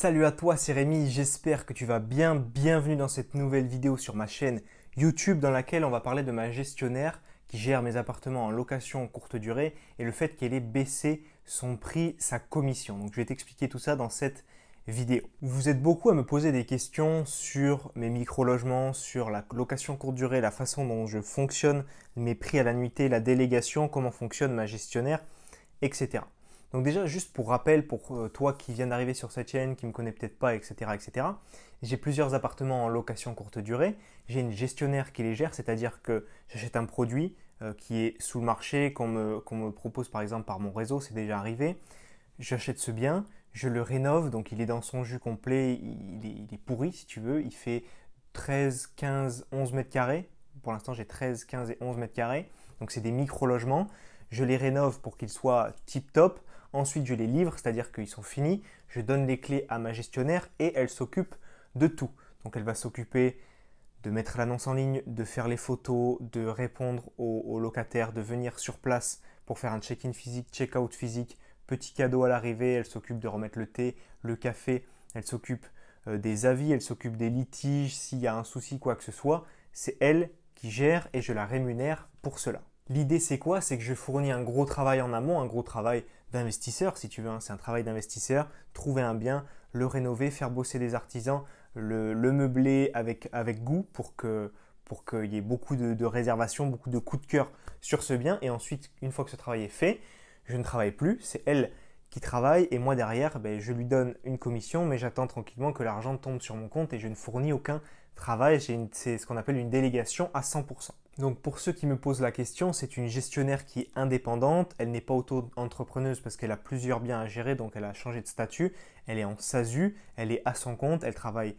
Salut à toi, c'est Rémi, j'espère que tu vas bien. Bienvenue dans cette nouvelle vidéo sur ma chaîne YouTube dans laquelle on va parler de ma gestionnaire qui gère mes appartements en location courte durée et le fait qu'elle ait baissé son prix, sa commission. Donc je vais t'expliquer tout ça dans cette vidéo. Vous êtes beaucoup à me poser des questions sur mes micro-logements, sur la location courte durée, la façon dont je fonctionne, mes prix à la nuitée, la délégation, comment fonctionne ma gestionnaire, etc. Donc déjà, juste pour rappel, pour toi qui viens d'arriver sur cette chaîne, qui ne me connaît peut-être pas, etc., etc., j'ai plusieurs appartements en location courte durée. J'ai une gestionnaire qui les gère, c'est-à-dire que j'achète un produit qui est sous le marché, qu'on me propose par exemple par mon réseau, c'est déjà arrivé. J'achète ce bien, je le rénove, donc il est dans son jus complet, il est pourri si tu veux, il fait 13, 15, 11 mètres carrés. Pour l'instant, j'ai 13, 15 et 11 mètres carrés. Donc c'est des micro-logements. Je les rénove pour qu'ils soient tip-top. Ensuite, je les livre, c'est-à-dire qu'ils sont finis. Je donne les clés à ma gestionnaire et elle s'occupe de tout. Donc, elle va s'occuper de mettre l'annonce en ligne, de faire les photos, de répondre aux locataires, de venir sur place pour faire un check-in physique, check-out physique, petit cadeau à l'arrivée. Elle s'occupe de remettre le thé, le café. Elle s'occupe des avis, elle s'occupe des litiges. S'il y a un souci, quoi que ce soit, c'est elle qui gère et je la rémunère pour cela. L'idée, c'est quoi? C'est que je fournis un gros travail en amont, un gros travail d'investisseur, si tu veux. C'est un travail d'investisseur. Trouver un bien, le rénover, faire bosser des artisans, le meubler avec goût pour qu'il y ait beaucoup de réservations, beaucoup de coups de cœur sur ce bien. Et ensuite, une fois que ce travail est fait, je ne travaille plus. C'est elle qui travaille et moi derrière, je lui donne une commission, mais j'attends tranquillement que l'argent tombe sur mon compte et je ne fournis aucun travail. C'est ce qu'on appelle une délégation à 100%. Donc pour ceux qui me posent la question, c'est une gestionnaire qui est indépendante, elle n'est pas auto-entrepreneuse parce qu'elle a plusieurs biens à gérer, donc elle a changé de statut, elle est en SASU, elle est à son compte, elle travaille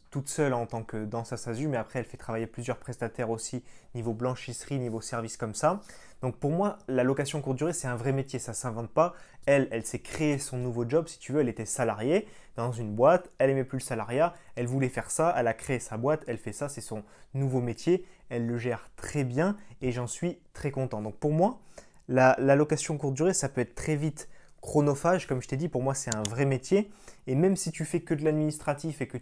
toute seule en tant que dans sa SASU, mais après elle fait travailler plusieurs prestataires aussi, niveau blanchisserie, niveau service comme ça. Donc pour moi, la location courte durée, c'est un vrai métier, ça ne s'invente pas. Elle s'est créée son nouveau job, si tu veux, elle était salariée dans une boîte, elle n'aimait plus le salariat, elle voulait faire ça, elle a créé sa boîte, elle fait ça, c'est son nouveau métier, elle le gère très bien et j'en suis très content. Donc pour moi, la location courte durée, ça peut être très vite chronophage, comme je t'ai dit, pour moi c'est un vrai métier. Et même si tu fais que de l'administratif et que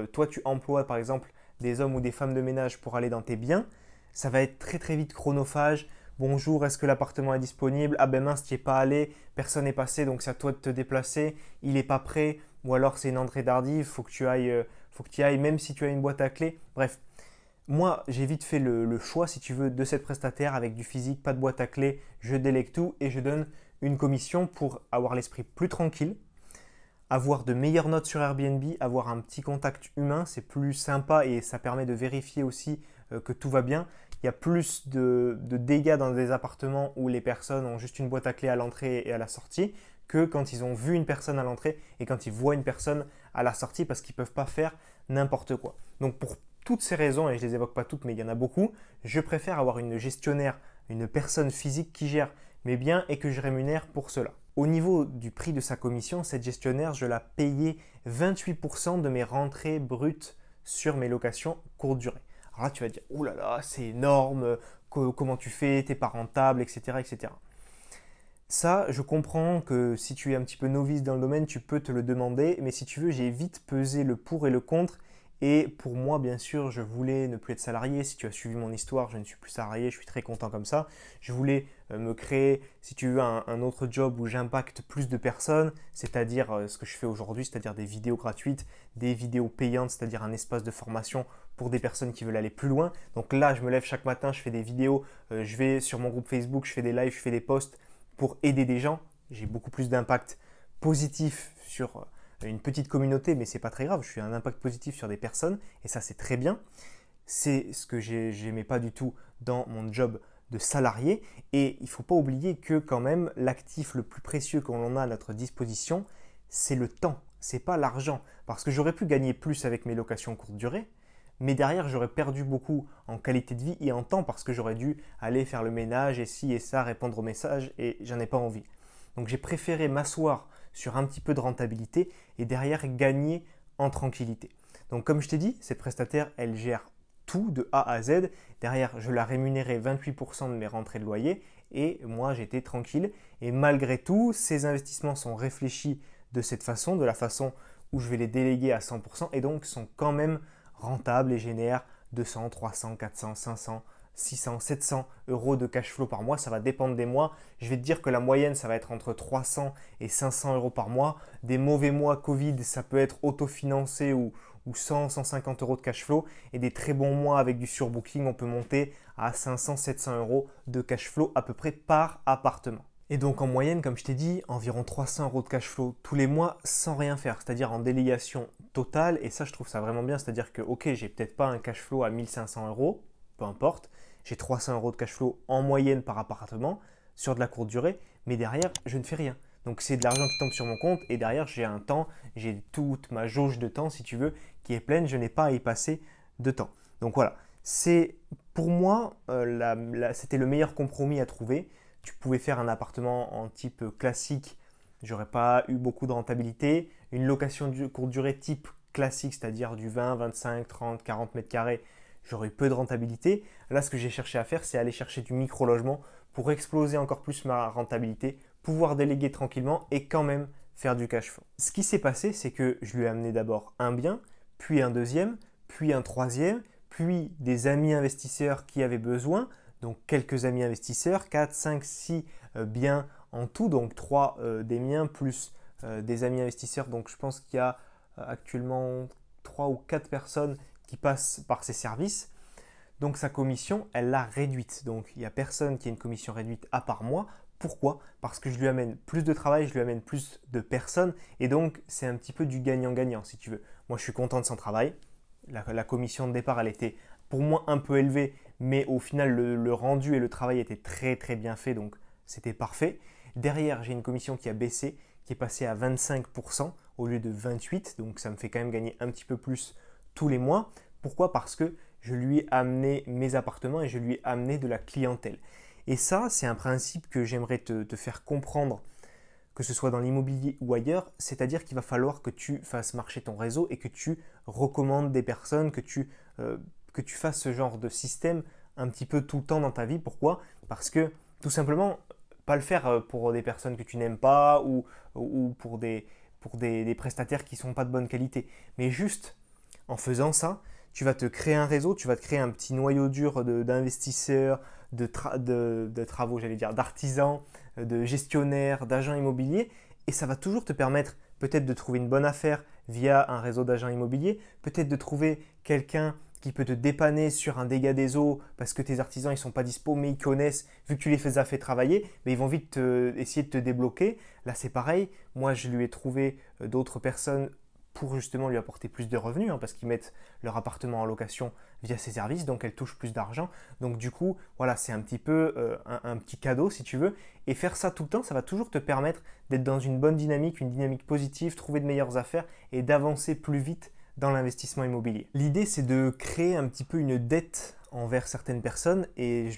toi tu emploies par exemple des hommes ou des femmes de ménage pour aller dans tes biens, ça va être très très vite chronophage. Bonjour, est-ce que l'appartement est disponible? Ah ben mince, tu n'y es pas allé, personne n'est passé, donc c'est à toi de te déplacer, il n'est pas prêt, ou alors c'est une entrée tardive, faut que tu y ailles, même si tu as une boîte à clés. Bref, moi, j'ai vite fait le choix, si tu veux, de cette prestataire avec du physique, pas de boîte à clés, je délègue tout et je donne une commission pour avoir l'esprit plus tranquille, avoir de meilleures notes sur Airbnb, avoir un petit contact humain, c'est plus sympa et ça permet de vérifier aussi que tout va bien. Il y a plus de dégâts dans des appartements où les personnes ont juste une boîte à clés à l'entrée et à la sortie que quand ils ont vu une personne à l'entrée et quand ils voient une personne à la sortie parce qu'ils ne peuvent pas faire n'importe quoi. Donc pour toutes ces raisons, et je ne les évoque pas toutes mais il y en a beaucoup, je préfère avoir une gestionnaire, une personne physique qui gère mes biens et que je rémunère pour cela. Au niveau du prix de sa commission, cette gestionnaire, je la payais 28% de mes rentrées brutes sur mes locations courte durée. Alors là, tu vas dire, oh là là, c'est énorme, comment tu fais, t'es pas rentable, etc., etc. Ça, je comprends que si tu es un petit peu novice dans le domaine, tu peux te le demander, mais si tu veux, j'ai vite pesé le pour et le contre. Et pour moi, bien sûr, je voulais ne plus être salarié. Si tu as suivi mon histoire, je ne suis plus salarié, je suis très content comme ça. Je voulais me créer, si tu veux, un autre job où j'impacte plus de personnes, c'est-à-dire ce que je fais aujourd'hui, c'est-à-dire des vidéos gratuites, des vidéos payantes, c'est-à-dire un espace de formation pour des personnes qui veulent aller plus loin. Donc là, je me lève chaque matin, je fais des vidéos, je vais sur mon groupe Facebook, je fais des lives, je fais des posts pour aider des gens. J'ai beaucoup plus d'impact positif sur une petite communauté, mais c'est pas très grave. Je suis un impact positif sur des personnes et ça, c'est très bien. C'est ce que j'aimais pas du tout dans mon job de salarié. Et il ne faut pas oublier que quand même, l'actif le plus précieux qu'on a à notre disposition, c'est le temps. C'est pas l'argent. Parce que j'aurais pu gagner plus avec mes locations courte durée, mais derrière, j'aurais perdu beaucoup en qualité de vie et en temps parce que j'aurais dû aller faire le ménage et ci et ça, répondre aux messages et j'en ai pas envie. Donc j'ai préféré m'asseoir sur un petit peu de rentabilité et derrière gagner en tranquillité. Donc comme je t'ai dit, cette prestataire, elle gère tout de A à Z. Derrière, je la rémunérais 28% de mes rentrées de loyer et moi j'étais tranquille. Et malgré tout, ces investissements sont réfléchis de cette façon, de la façon où je vais les déléguer à 100% et donc sont quand même rentables et génèrent 200, 300, 400, 500, 600, 700 euros de cash flow par mois. Ça va dépendre des mois. Je vais te dire que la moyenne, ça va être entre 300 et 500 euros par mois. Des mauvais mois Covid, ça peut être autofinancé ou 100, 150 euros de cash flow. Et des très bons mois avec du surbooking, on peut monter à 500, 700 euros de cash flow à peu près par appartement. Et donc en moyenne, comme je t'ai dit, environ 300 euros de cash flow tous les mois sans rien faire, c'est-à-dire en délégation totale. Et ça, je trouve ça vraiment bien, c'est-à-dire que ok, j'ai peut-être pas un cash flow à 1500 euros, peu importe, j'ai 300 euros de cash flow en moyenne par appartement sur de la courte durée, mais derrière, je ne fais rien. Donc c'est de l'argent qui tombe sur mon compte et derrière, j'ai un temps, j'ai toute ma jauge de temps, si tu veux, qui est pleine, je n'ai pas à y passer de temps. Donc voilà, c'est pour moi, c'était le meilleur compromis à trouver. Tu pouvais faire un appartement en type classique, j'aurais pas eu beaucoup de rentabilité. Une location de courte durée type classique, c'est-à-dire du 20, 25, 30, 40 mètres carrés, j'aurais eu peu de rentabilité. Là, ce que j'ai cherché à faire, c'est aller chercher du micro-logement pour exploser encore plus ma rentabilité, pouvoir déléguer tranquillement et quand même faire du cash flow. Ce qui s'est passé, c'est que je lui ai amené d'abord un bien, puis un deuxième, puis un troisième, puis des amis investisseurs qui avaient besoin. Donc quelques amis investisseurs, 4, 5, 6 biens en tout, donc 3 des miens plus des amis investisseurs. Donc je pense qu'il y a actuellement 3 ou 4 personnes qui passent par ces services. Donc sa commission, elle l'a réduite. Donc il n'y a personne qui a une commission réduite à part moi. Pourquoi? Parce que je lui amène plus de travail, je lui amène plus de personnes et donc c'est un petit peu du gagnant-gagnant si tu veux. Moi je suis content de son travail. La commission de départ, elle était pour moi un peu élevée, mais au final le rendu et le travail étaient très très bien faits, donc c'était parfait. Derrière, j'ai une commission qui a baissé, qui est passée à 25% au lieu de 28%, donc ça me fait quand même gagner un petit peu plus tous les mois. Pourquoi? Parce que je lui ai amené mes appartements et je lui ai amené de la clientèle. Et ça, c'est un principe que j'aimerais te faire comprendre, que ce soit dans l'immobilier ou ailleurs, c'est-à-dire qu'il va falloir que tu fasses marcher ton réseau et que tu recommandes des personnes, que tu fasses ce genre de système un petit peu tout le temps dans ta vie. Pourquoi? Parce que tout simplement, pas le faire pour des personnes que tu n'aimes pas ou pour des prestataires qui ne sont pas de bonne qualité, mais juste en faisant ça, tu vas te créer un réseau, tu vas te créer un petit noyau dur d'investisseurs, de travaux, j'allais dire, d'artisans, de gestionnaires, d'agents immobiliers, et ça va toujours te permettre peut-être de trouver une bonne affaire via un réseau d'agents immobiliers, peut-être de trouver quelqu'un qui peut te dépanner sur un dégât des eaux parce que tes artisans ils sont pas dispo mais ils connaissent, vu que tu les as fait travailler, mais ils vont vite essayer de te débloquer. Là c'est pareil, moi je lui ai trouvé d'autres personnes pour justement lui apporter plus de revenus, parce qu'ils mettent leur appartement en location via ces services, donc elles touchent plus d'argent. Donc du coup, voilà, c'est un petit peu un petit cadeau si tu veux. Et faire ça tout le temps, ça va toujours te permettre d'être dans une bonne dynamique, une dynamique positive, trouver de meilleures affaires et d'avancer plus vite dans l'investissement immobilier. L'idée, c'est de créer un petit peu une dette envers certaines personnes et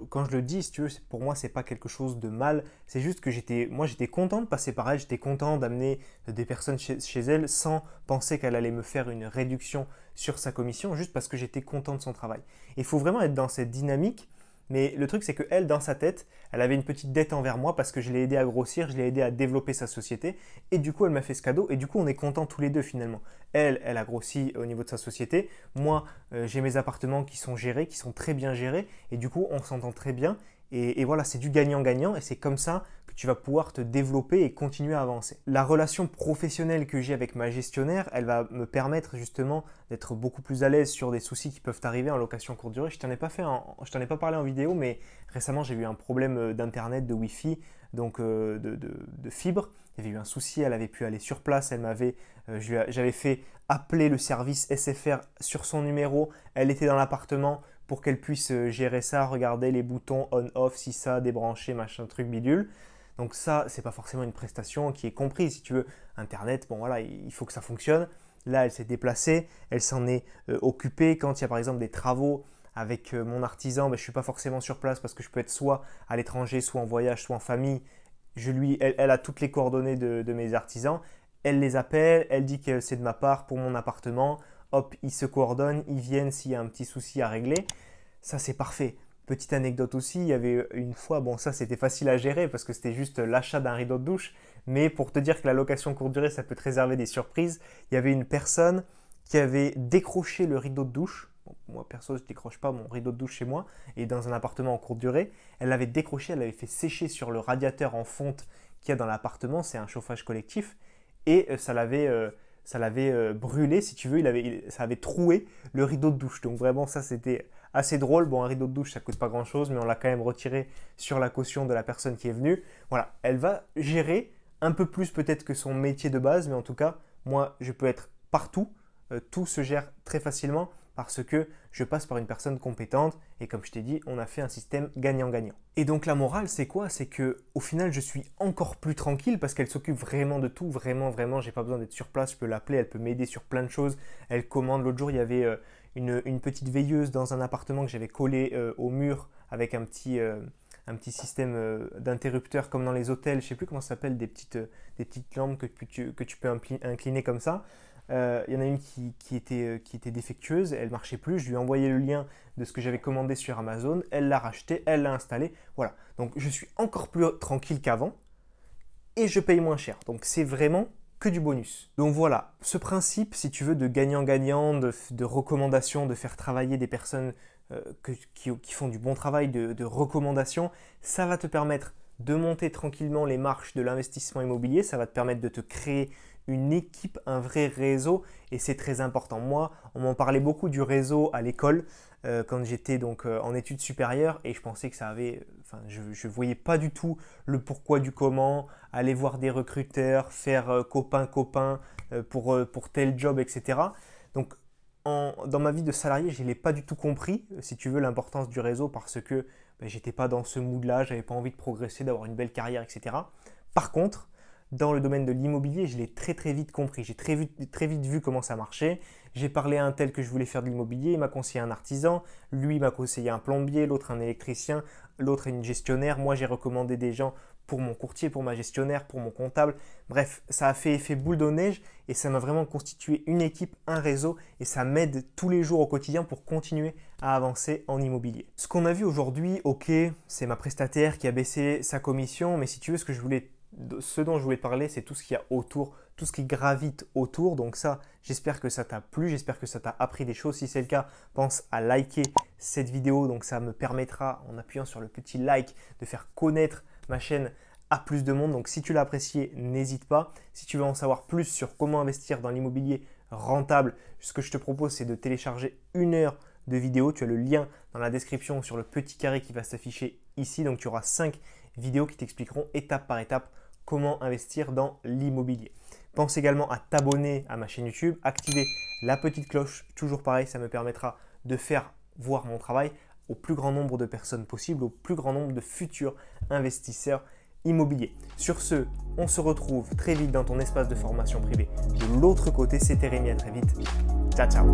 quand je le dis, si tu veux, pour moi, c'est pas quelque chose de mal. C'est juste que j'étais content de passer par elle, j'étais content d'amener des personnes chez elle sans penser qu'elle allait me faire une réduction sur sa commission, juste parce que j'étais content de son travail. Il faut vraiment être dans cette dynamique. Mais le truc, c'est qu'elle, dans sa tête, elle avait une petite dette envers moi parce que je l'ai aidé à grossir, je l'ai aidé à développer sa société. Et du coup, elle m'a fait ce cadeau. Et du coup, on est contents tous les deux finalement. Elle a grossi au niveau de sa société. Moi, j'ai mes appartements qui sont gérés, qui sont très bien gérés. Et du coup, on s'entend très bien. Et voilà, c'est du gagnant-gagnant. Et c'est comme ça que tu vas pouvoir te développer et continuer à avancer. La relation professionnelle que j'ai avec ma gestionnaire, elle va me permettre justement d'être beaucoup plus à l'aise sur des soucis qui peuvent arriver en location courte durée. Je t'en ai pas parlé en vidéo, mais récemment j'ai eu un problème d'internet, de Wi-Fi, donc de fibre. Il y avait eu un souci, elle avait pu aller sur place, j'avais fait appeler le service SFR sur son numéro, elle était dans l'appartement pour qu'elle puisse gérer ça, regarder les boutons on-off, si ça, débrancher, machin, truc bidule. Donc ça, c'est pas forcément une prestation qui est comprise. Si tu veux, Internet, bon voilà, il faut que ça fonctionne. Là, elle s'est déplacée, elle s'en est occupée. Quand il y a par exemple des travaux avec mon artisan, ben, je ne suis pas forcément sur place parce que je peux être soit à l'étranger, soit en voyage, soit en famille. Elle a toutes les coordonnées de mes artisans. Elle les appelle, elle dit que c'est de ma part pour mon appartement. Hop, ils se coordonnent, ils viennent s'il y a un petit souci à régler. Ça, c'est parfait. Petite anecdote aussi, il y avait une fois, bon ça c'était facile à gérer parce que c'était juste l'achat d'un rideau de douche, mais pour te dire que la location courte durée ça peut te réserver des surprises, il y avait une personne qui avait décroché le rideau de douche. Bon, moi perso je ne décroche pas mon rideau de douche chez moi et dans un appartement en courte durée, elle l'avait décroché, elle l'avait fait sécher sur le radiateur en fonte qu'il y a dans l'appartement, c'est un chauffage collectif et ça l'avait brûlé si tu veux, ça avait troué le rideau de douche. Donc vraiment ça c'était assez drôle. Bon, un rideau de douche ça coûte pas grand chose mais on l'a quand même retiré sur la caution de la personne qui est venue. Voilà, elle va gérer un peu plus peut-être que son métier de base, mais en tout cas moi je peux être partout, tout se gère très facilement parce que je passe par une personne compétente et comme je t'ai dit, on a fait un système gagnant-gagnant. Et donc la morale, c'est quoi? C'est que au final, je suis encore plus tranquille parce qu'elle s'occupe vraiment de tout, vraiment, j'ai pas besoin d'être sur place, je peux l'appeler, elle peut m'aider sur plein de choses. Elle commande. L'autre jour, il y avait une petite veilleuse dans un appartement que j'avais collé au mur avec un petit système d'interrupteur comme dans les hôtels, je sais plus comment ça s'appelle, des petites lampes que tu peux incliner comme ça. Il y en a une qui était défectueuse, elle ne marchait plus, je lui ai envoyé le lien de ce que j'avais commandé sur Amazon, elle l'a racheté, elle l'a installé, voilà. Donc je suis encore plus tranquille qu'avant et je paye moins cher. Donc c'est vraiment que du bonus. Donc voilà, ce principe, si tu veux, de gagnant-gagnant, de recommandation, de faire travailler des personnes qui font du bon travail, de recommandation, ça va te permettre de monter tranquillement les marches de l'investissement immobilier, ça va te permettre de te créer une équipe, un vrai réseau et c'est très important. Moi, on m'en parlait beaucoup du réseau à l'école quand j'étais donc en études supérieures et je pensais que ça avait, je voyais pas du tout le pourquoi du comment, aller voir des recruteurs, faire copain pour tel job, etc. Donc dans ma vie de salarié, je n'ai pas du tout compris, si tu veux, l'importance du réseau parce que j'étais pas dans ce mood-là, j'avais pas envie de progresser, d'avoir une belle carrière, etc. Par contre, dans le domaine de l'immobilier, je l'ai très vite compris. J'ai très vite vu comment ça marchait. J'ai parlé à un tel que je voulais faire de l'immobilier, il m'a conseillé un artisan, lui m'a conseillé un plombier, l'autre un électricien, l'autre une gestionnaire. Moi, j'ai recommandé des gens pour mon courtier, pour ma gestionnaire, pour mon comptable. Bref, ça a fait effet boule de neige et ça m'a vraiment constitué une équipe, un réseau et ça m'aide tous les jours au quotidien pour continuer à avancer en immobilier. Ce qu'on a vu aujourd'hui, ok, c'est ma prestataire qui a baissé sa commission, mais si tu veux, ce dont je voulais te parler, c'est tout ce qu'il y a autour, tout ce qui gravite autour. Donc ça, j'espère que ça t'a plu, j'espère que ça t'a appris des choses. Si c'est le cas, pense à liker cette vidéo. Donc ça me permettra, en appuyant sur le petit like, de faire connaître ma chaîne à plus de monde. Donc si tu l'as apprécié, n'hésite pas. Si tu veux en savoir plus sur comment investir dans l'immobilier rentable, ce que je te propose, c'est de télécharger 1 heure de vidéo. Tu as le lien dans la description sur le petit carré qui va s'afficher ici. Donc tu auras 5 vidéos qui t'expliqueront étape par étape comment investir dans l'immobilier. Pense également à t'abonner à ma chaîne YouTube, activer la petite cloche, toujours pareil, ça me permettra de faire voir mon travail au plus grand nombre de personnes possible, au plus grand nombre de futurs investisseurs immobiliers. Sur ce, on se retrouve très vite dans ton espace de formation privée. De l'autre côté, c'était Rémi, à très vite. Ciao, ciao.